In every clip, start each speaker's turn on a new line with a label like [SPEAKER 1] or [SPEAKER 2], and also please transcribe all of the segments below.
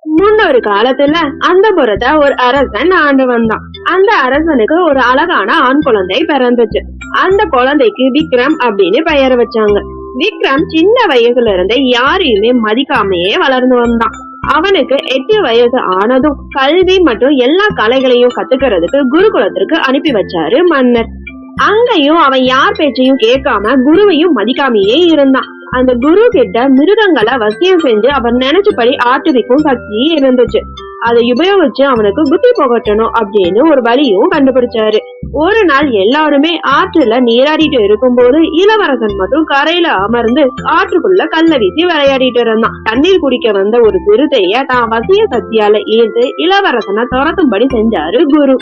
[SPEAKER 1] முன்னொரு காலத்துல அந்த புறத்தை ஒரு அரசன் ஆண்டு வந்தான். அந்த அரசனுக்கு ஒரு அழகான ஆண் குழந்தை பிறந்துச்சு. அந்த குழந்தைக்கு விக்ரம் அப்படின்னு பெயர் வச்சாங்க. விக்ரம் சின்ன வயசுல இருந்தே யாரையுமே மதிக்காமையே வளர்ந்து வந்தான். அவனுக்கு 8 வயசு ஆனதும் கல்வி மற்றும் எல்லா கலைகளையும் கத்துக்கிறதுக்கு குருகுலத்திற்கு அனுப்பி வச்சாரு மன்னர். அங்கேயும் அவன் யார் பேச்சையும் கேட்காம குருவையும் மதிக்காமையே இருந்தான். அந்த குரு கிட்ட மிருகங்களை வசியம் செஞ்சு அவன் நினைச்சபடி ஆட்டுவிக்கும் சக்தி இருந்துச்சு. அதை உபயோகிச்சு அவனுக்கு புத்தி புகட்டணும் அப்படின்னு ஒரு வழியும் கண்டுபிடிச்சாரு. ஒரு நாள் எல்லாருமே ஆற்றுல நீராடிட்டு இருக்கும் போது இளவரசன் மட்டும் கரையில அமர்ந்து ஆற்றுக்குள்ள கல்ல வீசி விளையாடிட்டு இருந்தான். தண்ணீர் குடிக்க வந்த ஒரு சிறுத்தைய தான் வசிய சக்தியால ஈர்த்து இளவரசனை துரத்தும்படி செஞ்சாரு குரு.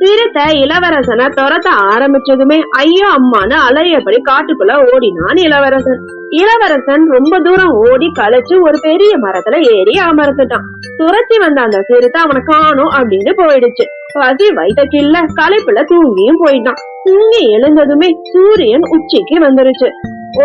[SPEAKER 1] சிறுத்தை இளவரசனை துரத்த ஆரம்பிச்சதுமே ஐயோ அம்மான்னு அலறியபடி காட்டுக்குள்ள ஓடினான் இளவரசன். இளவரசன் ரொம்ப தூரம் ஓடி களைச்சு ஒரு பெரிய மரத்துல ஏறி அமர்ந்துட்டான். துரத்தி வந்த அந்த சிறுத்தை அவனை காணும் அப்படின்னு போயிடுச்சு. பசி வைத்த கில்ல களைப்புல தூங்கியும் போயிட்டான். தூங்கி எழுந்ததுமே சூரியன் உச்சிக்கு வந்துருச்சு.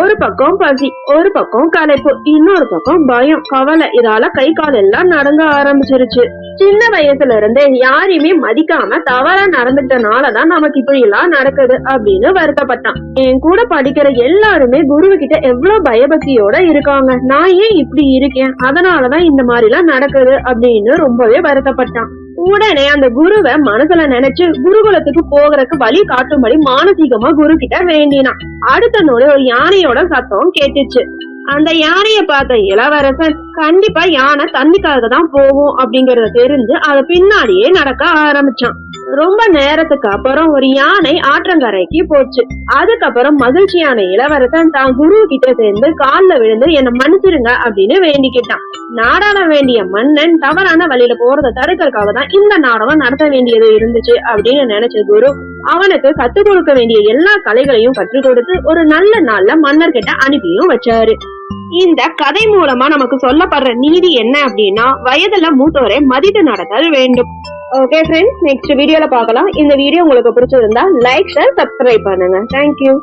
[SPEAKER 1] ஒரு பக்கம் பசி, ஒரு பக்கம் களைப்பு, இன்னொரு பக்கம் பயம், கவலை. இதால கை கால் எல்லாம் நடங்க ஆரம்பிச்சிருச்சு. சின்ன வயசுல இருந்தே யாரையுமே மதிக்காம தவறா நடந்துட்டனாலதான் நமக்கு இப்படி எல்லாம் நடக்குது அப்படின்னு வருத்தப்பட்டான். என் கூட படிக்கிற எல்லாருமே குரு கிட்ட எவ்வளவு பயபக்தியோட இருக்காங்க, நான் ஏன் இப்படி இருக்கேன், அதனாலதான் இந்த மாதிரி எல்லாம் நடக்குது அப்படின்னு ரொம்பவே வருத்தப்பட்டான். உடனே அந்த குருவை மனசுல நினைச்சு குருகுலத்துக்கு போகிறதுக்கு வழி காட்டும்படி மானசீகமா குரு கிட்ட வேண்டினான். அடுத்த நோடு ஒரு யானையோட சத்தம் கேட்டுச்சு. அந்த யானைய பார்த்த இளவரசன் கண்டிப்பா யானை தண்ணிக்காக தான் போகும் அப்படிங்கறத தெரிஞ்சு அத பின்னாடியே நடக்க ஆரம்பிச்சான். ரொம்ப நேரத்துக்கு அப்புறம் ஒரு யானை ஆற்றங்கரைக்கு போச்சு. அதுக்கப்புறம் மகிழ்ச்சியான இளவரசன் தான் குரு கிட்ட சேர்ந்து கால்ல விழுந்து என்ன மன்னிச்சிருங்க அப்படின்னு வேண்டிக்கிட்டான். நாடாள வேண்டிய மன்னன் தவறான வழியில போறத தடுக்கிறதுக்காக தான் இந்த நாடகம் நடத்த வேண்டியது இருந்துச்சு அப்படின்னு நினைச்ச குரு அவனுக்கு கத்துக் கொடுக்க வேண்டிய எல்லா கலைகளையும் கற்றுக் கொடுத்து ஒரு நல்ல நாள்ல மன்னர் கிட்ட அனுப்பியும் வச்சாரு. இந்த கதை மூலமா நமக்கு சொல்லப்படுற நீதி என்ன அப்படின்னா, வயதுல மூத்தோரை மதித்து நடத்தல் வேண்டும். ஓகே ஃப்ரெண்ட்ஸ், நெக்ஸ்ட் வீடியோல பார்க்கலாம். இந்த வீடியோ உங்களுக்கு பிடிச்சிருந்தா லைக், ஷேர், சப்ஸ்கிரைப் பண்ணுங்க. தேங்க்யூ.